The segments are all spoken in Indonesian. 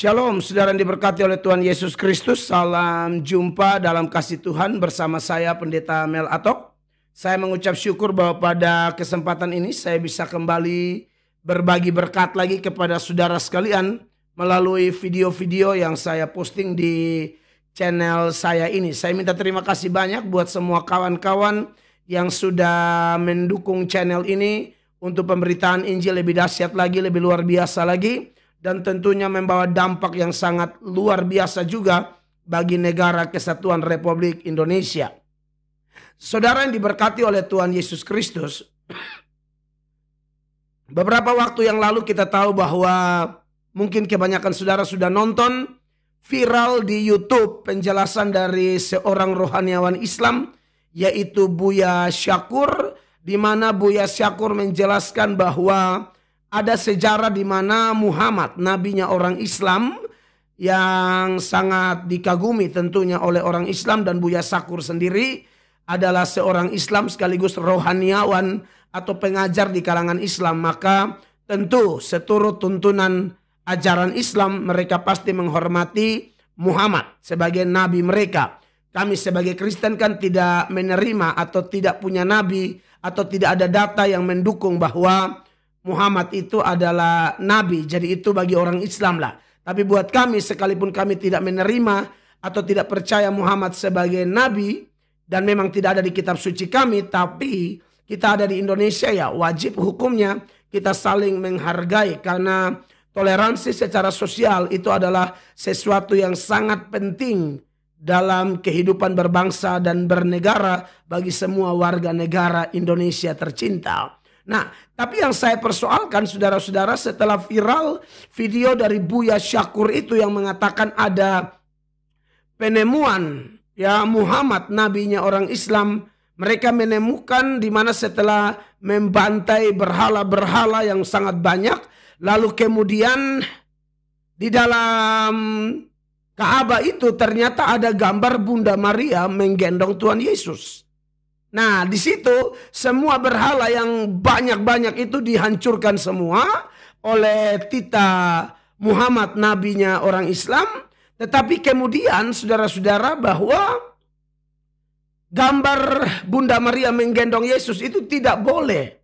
Shalom, saudara yang diberkati oleh Tuhan Yesus Kristus. Salam jumpa dalam kasih Tuhan bersama saya Pendeta Mel Atok. Saya mengucap syukur bahwa pada kesempatan ini saya bisa kembali berbagi berkat lagi kepada saudara sekalian melalui video-video yang saya posting di channel saya ini. Saya minta terima kasih banyak buat semua kawan-kawan yang sudah mendukung channel ini untuk pemberitaan Injil lebih dahsyat lagi, lebih luar biasa lagi. Dan tentunya membawa dampak yang sangat luar biasa juga bagi negara kesatuan Republik Indonesia. Saudara yang diberkati oleh Tuhan Yesus Kristus, beberapa waktu yang lalu kita tahu bahwa mungkin kebanyakan saudara sudah nonton viral di YouTube penjelasan dari seorang rohaniawan Islam yaitu Buya Syakur, di mana Buya Syakur menjelaskan bahwa ada sejarah di mana Muhammad, nabinya orang Islam yang sangat dikagumi tentunya oleh orang Islam, dan Buya Syakur sendiri adalah seorang Islam sekaligus rohaniawan atau pengajar di kalangan Islam. Maka tentu seturut tuntunan ajaran Islam mereka pasti menghormati Muhammad sebagai nabi mereka. Kami sebagai Kristen kan tidak menerima atau tidak punya nabi atau tidak ada data yang mendukung bahwa Muhammad itu adalah nabi, jadi itu bagi orang Islam lah. Tapi buat kami, sekalipun kami tidak menerima atau tidak percaya Muhammad sebagai nabi, dan memang tidak ada di kitab suci kami, tapi kita ada di Indonesia, ya wajib hukumnya kita saling menghargai. Karena toleransi secara sosial itu adalah sesuatu yang sangat penting dalam kehidupan berbangsa dan bernegara bagi semua warga negara Indonesia tercinta. Nah, tapi yang saya persoalkan saudara-saudara, setelah viral video dari Buya Syakur itu yang mengatakan ada penemuan ya Muhammad, nabinya orang Islam, mereka menemukan di mana setelah membantai berhala-berhala yang sangat banyak, lalu kemudian di dalam Ka'bah itu ternyata ada gambar Bunda Maria menggendong Tuhan Yesus. Nah, di situ semua berhala yang banyak-banyak itu dihancurkan semua oleh Tita Muhammad, nabinya orang Islam. Tetapi kemudian saudara-saudara, bahwa gambar Bunda Maria menggendong Yesus itu tidak boleh.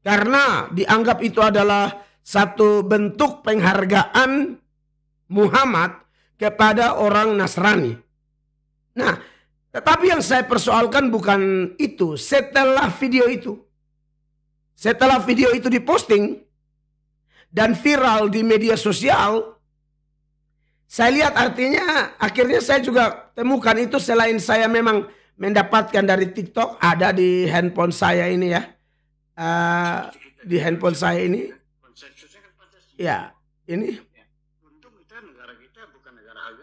Karena dianggap itu adalah satu bentuk penghargaan Muhammad kepada orang Nasrani. Nah, tetapi yang saya persoalkan bukan itu. Setelah video itu diposting dan viral di media sosial, saya lihat artinya akhirnya saya juga temukan itu. Selain saya memang mendapatkan dari TikTok, ada di handphone saya ini ya, di handphone saya ini, ya ini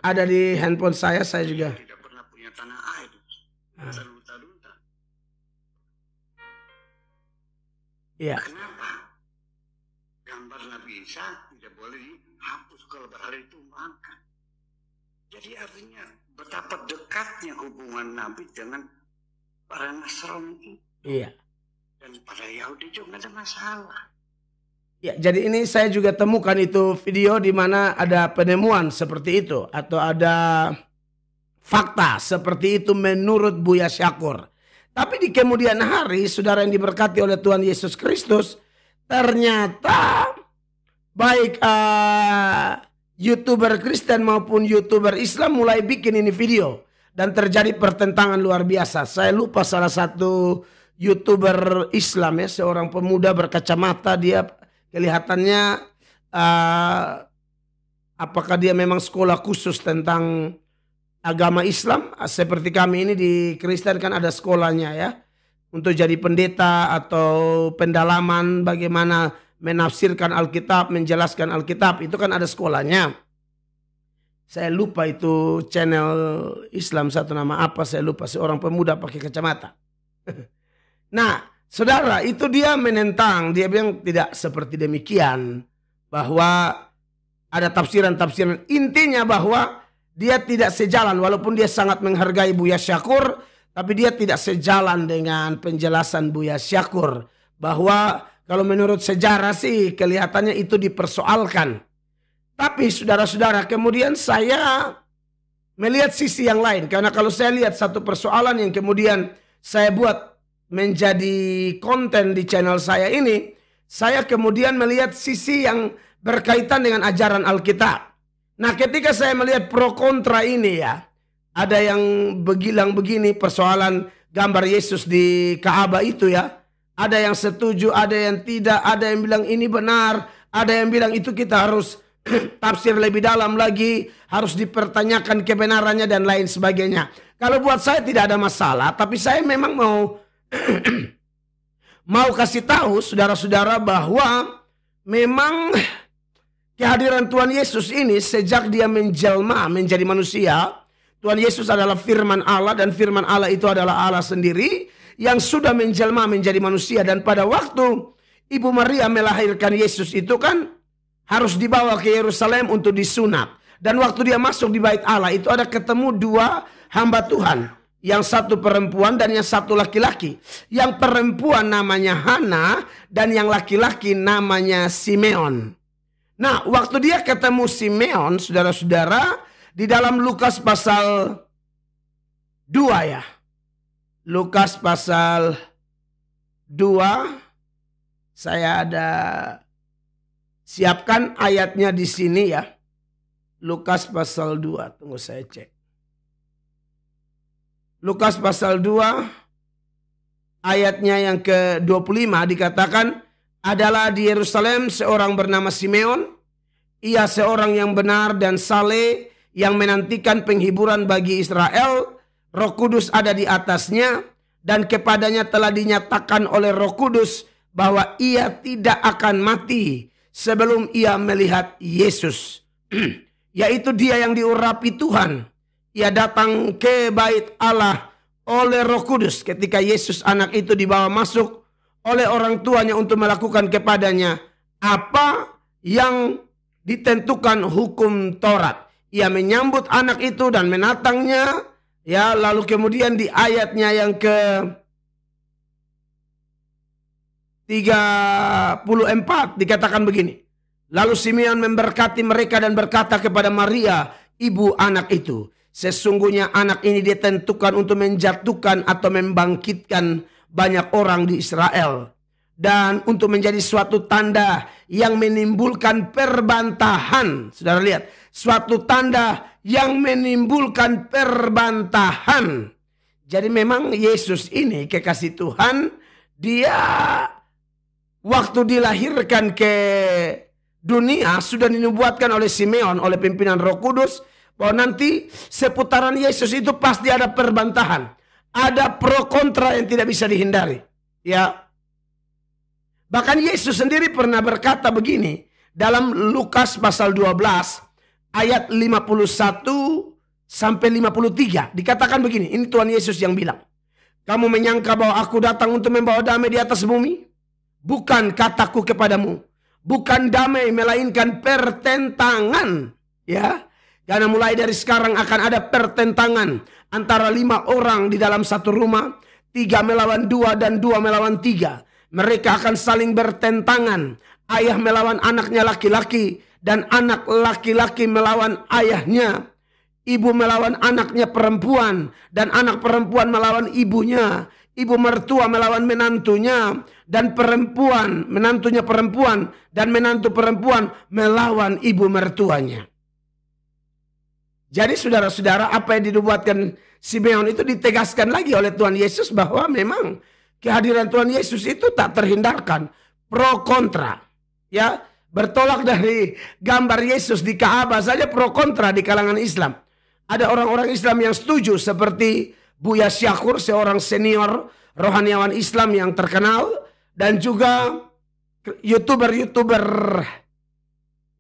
ada di handphone saya juga. Ya. Kenapa gambar Nabi Isa tidak boleh dihapus kalau berhala ditumbangkan? Jadi artinya betapa dekatnya hubungan Nabi dengan para Nasrani. Iya. Dan pada Yahudi juga nggak ada masalah. Ya, jadi ini saya juga temukan itu video di mana ada penemuan seperti itu atau ada fakta seperti itu menurut Buya Syakur. Tapi di kemudian hari, saudara yang diberkati oleh Tuhan Yesus Kristus, ternyata baik YouTuber Kristen maupun YouTuber Islam mulai bikin ini video. Dan terjadi pertentangan luar biasa. Saya lupa salah satu YouTuber Islam ya, seorang pemuda berkacamata, dia kelihatannya apakah dia memang sekolah khusus tentang agama Islam, seperti kami ini di Kristen kan ada sekolahnya ya, untuk jadi pendeta atau pendalaman bagaimana menafsirkan Alkitab, menjelaskan Alkitab, itu kan ada sekolahnya. Saya lupa itu channel Islam, satu nama apa saya lupa, seorang pemuda pakai kacamata. Nah, saudara, itu dia menentang, dia bilang tidak seperti demikian, bahwa ada tafsiran-tafsiran, intinya bahwa dia tidak sejalan, walaupun dia sangat menghargai Buya Syakur, tapi dia tidak sejalan dengan penjelasan Buya Syakur. Bahwa kalau menurut sejarah sih kelihatannya itu dipersoalkan. Tapi saudara-saudara, kemudian saya melihat sisi yang lain. Karena kalau saya lihat satu persoalan yang kemudian saya buat menjadi konten di channel saya ini, saya kemudian melihat sisi yang berkaitan dengan ajaran Alkitab. Nah, ketika saya melihat pro kontra ini ya, ada yang bilang begini persoalan gambar Yesus di Ka'bah itu ya. Ada yang setuju, ada yang tidak, ada yang bilang ini benar, ada yang bilang itu kita harus tafsir lebih dalam lagi, harus dipertanyakan kebenarannya dan lain sebagainya. Kalau buat saya tidak ada masalah, tapi saya memang mau kasih tahu saudara-saudara bahwa memang kehadiran Tuhan Yesus ini sejak dia menjelma menjadi manusia, Tuhan Yesus adalah firman Allah dan firman Allah itu adalah Allah sendiri yang sudah menjelma menjadi manusia. Dan pada waktu Ibu Maria melahirkan Yesus itu kan harus dibawa ke Yerusalem untuk disunat. Dan waktu dia masuk di bait Allah itu ada ketemu dua hamba Tuhan. Yang satu perempuan dan yang satu laki-laki. Yang perempuan namanya Hana dan yang laki-laki namanya Simeon. Nah, waktu dia ketemu Simeon, saudara-saudara, di dalam Lukas pasal 2 ya. Lukas pasal 2, saya ada siapkan ayatnya di sini ya. Lukas pasal 2, tunggu saya cek. Lukas pasal 2 ayatnya yang ke-25 dikatakan, adalah di Yerusalem seorang bernama Simeon. Ia seorang yang benar dan saleh yang menantikan penghiburan bagi Israel. Roh Kudus ada di atasnya dan kepadanya telah dinyatakan oleh Roh Kudus bahwa ia tidak akan mati sebelum ia melihat Yesus. Yaitu dia yang diurapi Tuhan. Ia datang ke bait Allah oleh Roh Kudus ketika Yesus anak itu dibawa masuk oleh orang tuanya untuk melakukan kepadanya apa yang ditentukan hukum Taurat. Ia menyambut anak itu dan menatangnya. Ya, lalu kemudian di ayatnya yang ke 34 dikatakan begini. Lalu Simeon memberkati mereka dan berkata kepada Maria, ibu anak itu, sesungguhnya anak ini ditentukan untuk menjatuhkan atau membangkitkan banyak orang di Israel. Dan untuk menjadi suatu tanda yang menimbulkan perbantahan. Saudara lihat, suatu tanda yang menimbulkan perbantahan. Jadi memang Yesus ini kekasih Tuhan, dia waktu dilahirkan ke dunia sudah dinubuatkan oleh Simeon, oleh pimpinan Roh Kudus, bahwa nanti seputaran Yesus itu pasti ada perbantahan. Ada pro kontra yang tidak bisa dihindari. Ya. Bahkan Yesus sendiri pernah berkata begini dalam Lukas pasal 12 ayat 51 sampai 53. Dikatakan begini, ini Tuhan Yesus yang bilang. Kamu menyangka bahwa aku datang untuk membawa damai di atas bumi? Bukan, kataku kepadamu. Bukan damai melainkan pertentangan. Ya. Karena mulai dari sekarang akan ada pertentangan antara 5 orang di dalam satu rumah. 3 melawan 2 dan 2 melawan 3. Mereka akan saling bertentangan. Ayah melawan anaknya laki-laki. Dan anak laki-laki melawan ayahnya. Ibu melawan anaknya perempuan. Dan anak perempuan melawan ibunya. Ibu mertua melawan menantunya. Dan perempuan, menantunya perempuan. Dan menantu perempuan melawan ibu mertuanya. Jadi saudara-saudara, apa yang dinubuatkan Simeon itu ditegaskan lagi oleh Tuhan Yesus bahwa memang kehadiran Tuhan Yesus itu tak terhindarkan. Pro kontra. Ya, bertolak dari gambar Yesus di Ka'bah saja pro kontra di kalangan Islam. Ada orang-orang Islam yang setuju seperti Buya Syakur, seorang senior rohaniawan Islam yang terkenal. Dan juga YouTuber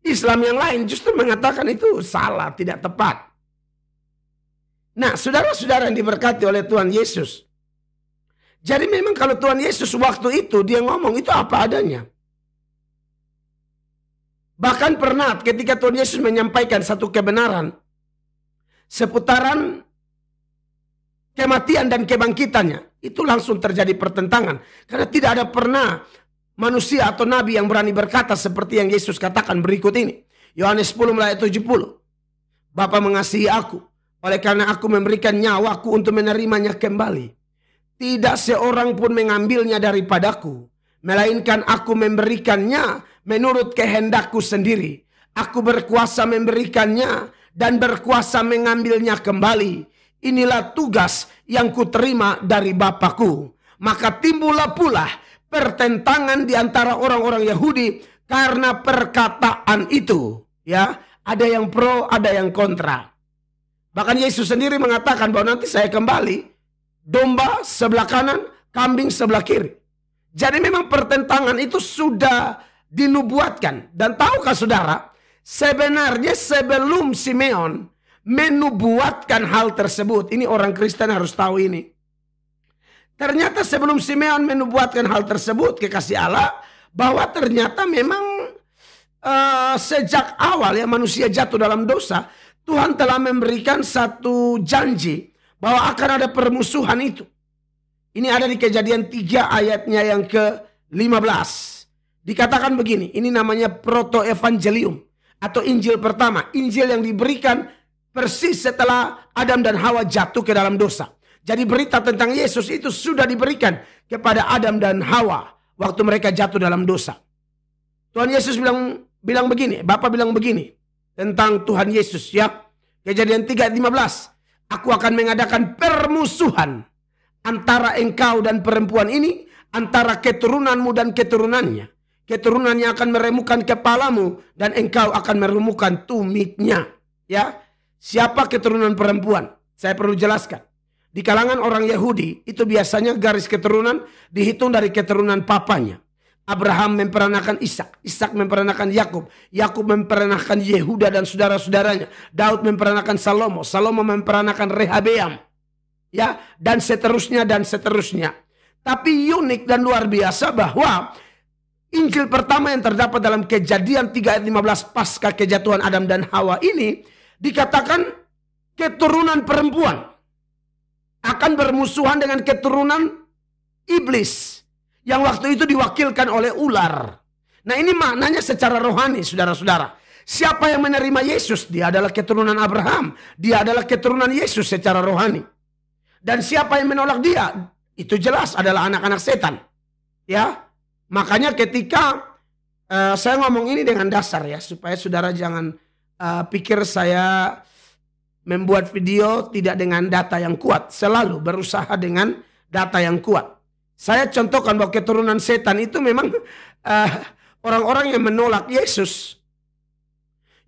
Islam yang lain justru mengatakan itu salah, tidak tepat. Nah, saudara-saudara yang diberkati oleh Tuhan Yesus. Jadi memang kalau Tuhan Yesus waktu itu dia ngomong itu apa adanya. Bahkan pernah ketika Tuhan Yesus menyampaikan satu kebenaran seputaran kematian dan kebangkitannya, itu langsung terjadi pertentangan. Karena tidak ada pernah manusia atau nabi yang berani berkata seperti yang Yesus katakan berikut ini. Yohanes 10 ayat 70. Bapa mengasihi aku, oleh karena aku memberikan nyawaku untuk menerimanya kembali. Tidak seorang pun mengambilnya daripadaku, melainkan aku memberikannya menurut kehendakku sendiri. Aku berkuasa memberikannya dan berkuasa mengambilnya kembali. Inilah tugas yang kuterima dari Bapakku. Maka timbullah pula pertentangan di antara orang-orang Yahudi karena perkataan itu. Ya, ada yang pro, ada yang kontra. Bahkan Yesus sendiri mengatakan bahwa nanti saya kembali, domba sebelah kanan, kambing sebelah kiri. Jadi memang pertentangan itu sudah dinubuatkan. Dan tahukah saudara, sebenarnya sebelum Simeon menubuatkan hal tersebut, ini orang Kristen harus tahu ini. Ternyata sebelum Simeon menubuatkan hal tersebut, kekasih Allah, bahwa ternyata memang sejak awal ya manusia jatuh dalam dosa, Tuhan telah memberikan satu janji bahwa akan ada permusuhan itu. Ini ada di Kejadian 3 ayatnya yang ke-15. Dikatakan begini, ini namanya proto-evangelium atau Injil pertama. Injil yang diberikan persis setelah Adam dan Hawa jatuh ke dalam dosa. Jadi berita tentang Yesus itu sudah diberikan kepada Adam dan Hawa waktu mereka jatuh dalam dosa. Tuhan Yesus bilang begini, Bapa bilang begini tentang Tuhan Yesus ya. Kejadian 3 ayat 15. Aku akan mengadakan permusuhan antara engkau dan perempuan ini, antara keturunanmu dan keturunannya. Keturunannya akan meremukkan kepalamu dan engkau akan meremukkan tumitnya. Ya, siapa keturunan perempuan? Saya perlu jelaskan. Di kalangan orang Yahudi itu biasanya garis keturunan dihitung dari keturunan papanya. Abraham memperanakan Ishak, Ishak memperanakan Yakub, Yakub memperanakan Yehuda dan saudara-saudaranya. Daud memperanakan Salomo, Salomo memperanakan Rehabeam. Ya, dan seterusnya dan seterusnya. Tapi unik dan luar biasa bahwa Injil pertama yang terdapat dalam Kejadian 3 ayat 15 pasca kejatuhan Adam dan Hawa ini dikatakan keturunan perempuan akan bermusuhan dengan keturunan iblis yang waktu itu diwakilkan oleh ular. Nah, ini maknanya secara rohani, saudara-saudara. Siapa yang menerima Yesus? Dia adalah keturunan Abraham. Dia adalah keturunan Yesus secara rohani. Dan siapa yang menolak dia? Itu jelas adalah anak-anak setan. Ya, makanya ketika saya ngomong ini dengan dasar ya, supaya saudara jangan pikir saya membuat video tidak dengan data yang kuat. Selalu berusaha dengan data yang kuat. Saya contohkan bahwa keturunan setan itu memang orang-orang yang menolak Yesus.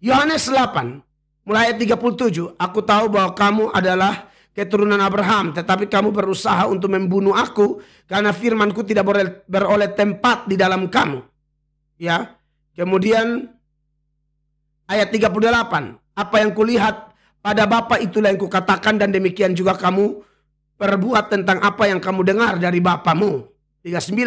Yohanes 8 mulai ayat 37. Aku tahu bahwa kamu adalah keturunan Abraham, tetapi kamu berusaha untuk membunuh aku karena firmanku tidak beroleh tempat di dalam kamu. Ya. Kemudian ayat 38. Apa yang kulihat pada Bapa itulah yang kukatakan, dan demikian juga kamu perbuat tentang apa yang kamu dengar dari bapamu. 39.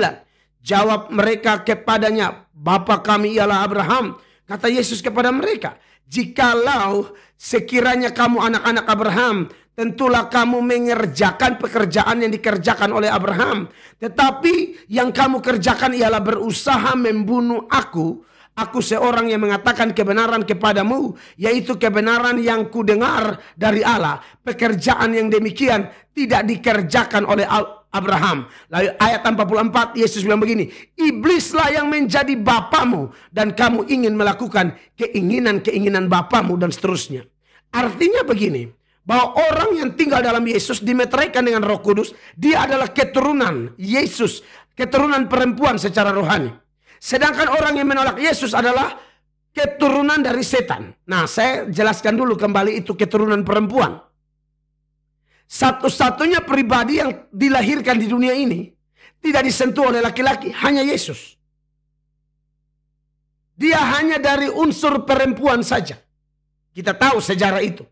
Jawab mereka kepadanya, Bapa kami ialah Abraham. Kata Yesus kepada mereka, jikalau sekiranya kamu anak-anak Abraham, tentulah kamu mengerjakan pekerjaan yang dikerjakan oleh Abraham. Tetapi yang kamu kerjakan ialah berusaha membunuh aku. Aku seorang yang mengatakan kebenaran kepadamu, yaitu kebenaran yang kudengar dari Allah. Pekerjaan yang demikian tidak dikerjakan oleh Abraham. Lalu ayat 44 Yesus bilang begini, iblislah yang menjadi bapamu dan kamu ingin melakukan keinginan-keinginan bapamu, dan seterusnya. Artinya begini, bahwa orang yang tinggal dalam Yesus dimeteraikan dengan Roh Kudus, dia adalah keturunan Yesus, keturunan perempuan secara rohani. Sedangkan orang yang menolak Yesus adalah keturunan dari setan. Nah, saya jelaskan dulu kembali itu keturunan perempuan. Satu-satunya pribadi yang dilahirkan di dunia ini tidak disentuh oleh laki-laki, hanya Yesus. Dia hanya dari unsur perempuan saja. Kita tahu sejarah itu.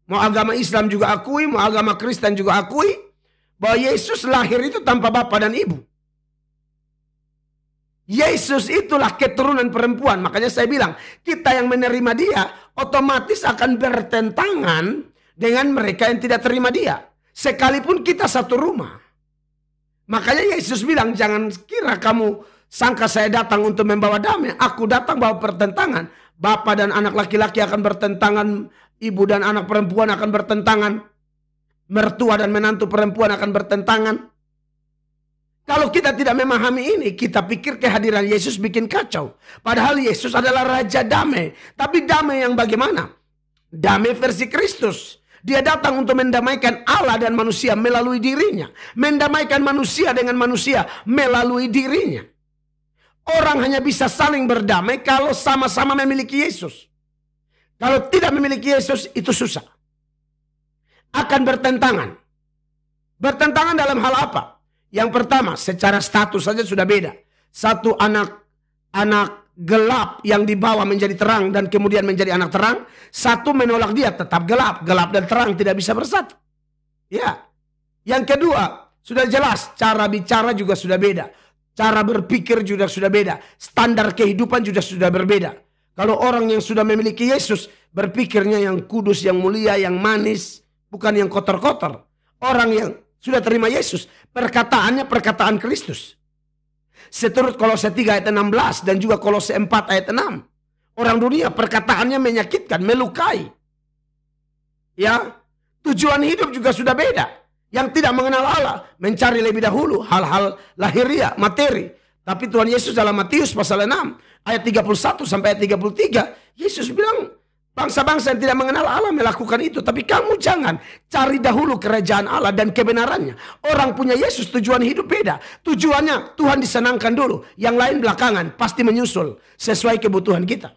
Mau agama Islam juga akui, mau agama Kristen juga akui bahwa Yesus lahir itu tanpa bapa dan ibu. Yesus itulah keturunan perempuan. Makanya saya bilang, kita yang menerima dia otomatis akan bertentangan dengan mereka yang tidak terima dia. Sekalipun kita satu rumah. Makanya Yesus bilang, jangan kira kamu sangka saya datang untuk membawa damai. Aku datang bawa pertentangan. Bapak dan anak laki-laki akan bertentangan, ibu dan anak perempuan akan bertentangan, mertua dan menantu perempuan akan bertentangan. Kalau kita tidak memahami ini, kita pikir kehadiran Yesus bikin kacau. Padahal Yesus adalah Raja Damai. Tapi damai yang bagaimana? Damai versi Kristus. Dia datang untuk mendamaikan Allah dan manusia melalui dirinya. Mendamaikan manusia dengan manusia melalui dirinya. Orang hanya bisa saling berdamai kalau sama-sama memiliki Yesus. Kalau tidak memiliki Yesus, itu susah. Akan bertentangan. Bertentangan dalam hal apa? Yang pertama, secara status saja sudah beda. Satu anak gelap yang dibawa menjadi terang dan kemudian menjadi anak terang. Satu menolak dia tetap gelap. Gelap dan terang tidak bisa bersatu. Ya. Yang kedua, sudah jelas cara bicara juga sudah beda. Cara berpikir juga sudah beda. Standar kehidupan juga sudah berbeda. Kalau orang yang sudah memiliki Yesus, berpikirnya yang kudus, yang mulia, yang manis, bukan yang kotor-kotor. Orang yang sudah terima Yesus, perkataannya perkataan Kristus. Seturut Kolose 3 ayat 16 dan juga Kolose 4 ayat 6. Orang dunia perkataannya menyakitkan, melukai. Ya, tujuan hidup juga sudah beda. Yang tidak mengenal Allah mencari lebih dahulu hal-hal lahiriah, materi. Tapi Tuhan Yesus dalam Matius pasal 6 ayat 31 sampai ayat 33, Yesus bilang, bangsa-bangsa yang tidak mengenal Allah melakukan itu. Tapi kamu jangan cari dahulu kerajaan Allah dan kebenarannya. Orang punya Yesus tujuan hidup beda. Tujuannya Tuhan disenangkan dulu. Yang lain belakangan pasti menyusul sesuai kebutuhan kita.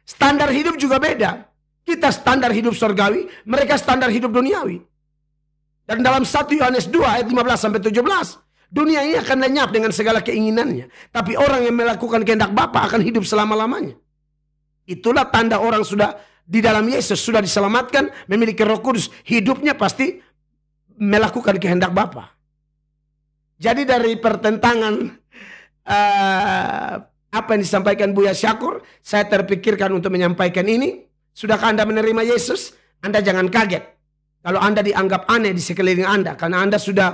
Standar hidup juga beda. Kita standar hidup surgawi, mereka standar hidup duniawi. Dan dalam 1 Yohanes 2 ayat 15 sampai 17, dunia ini akan lenyap dengan segala keinginannya. Tapi orang yang melakukan kehendak Bapa akan hidup selama-lamanya. Itulah tanda orang sudah di dalam Yesus, sudah diselamatkan, memiliki Roh Kudus. Hidupnya pasti melakukan kehendak Bapa. Jadi dari pertentangan apa yang disampaikan Buya Syakur, saya terpikirkan untuk menyampaikan ini. Sudahkah Anda menerima Yesus? Anda jangan kaget kalau Anda dianggap aneh di sekeliling Anda. Karena Anda sudah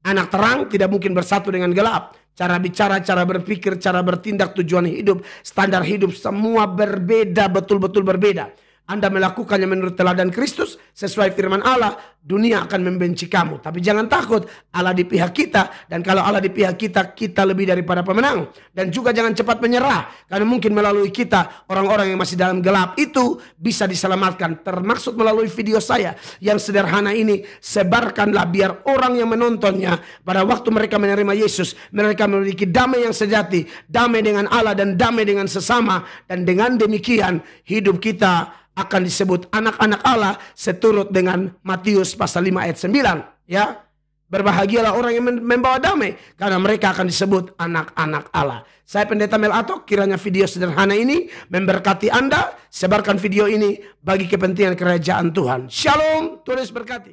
anak terang, tidak mungkin bersatu dengan gelap. Cara bicara, cara berpikir, cara bertindak, tujuan hidup, standar hidup, semua berbeda, betul-betul berbeda. Anda melakukannya menurut teladan Kristus, sesuai firman Allah, dunia akan membenci kamu. Tapi jangan takut, Allah di pihak kita. Dan kalau Allah di pihak kita, kita lebih daripada pemenang. Dan juga jangan cepat menyerah. Karena mungkin melalui kita, orang-orang yang masih dalam gelap itu bisa diselamatkan. Termasuk melalui video saya yang sederhana ini. Sebarkanlah biar orang yang menontonnya, pada waktu mereka menerima Yesus, mereka memiliki damai yang sejati. Damai dengan Allah dan damai dengan sesama. Dan dengan demikian, hidup kita akan disebut anak-anak Allah seturut dengan Matius pasal 5 ayat 9. Ya, berbahagialah orang yang membawa damai karena mereka akan disebut anak-anak Allah. Saya Pendeta Mel Atok, kiranya video sederhana ini memberkati Anda. Sebarkan video ini bagi kepentingan kerajaan Tuhan. Shalom, Tuhan Yesus berkati.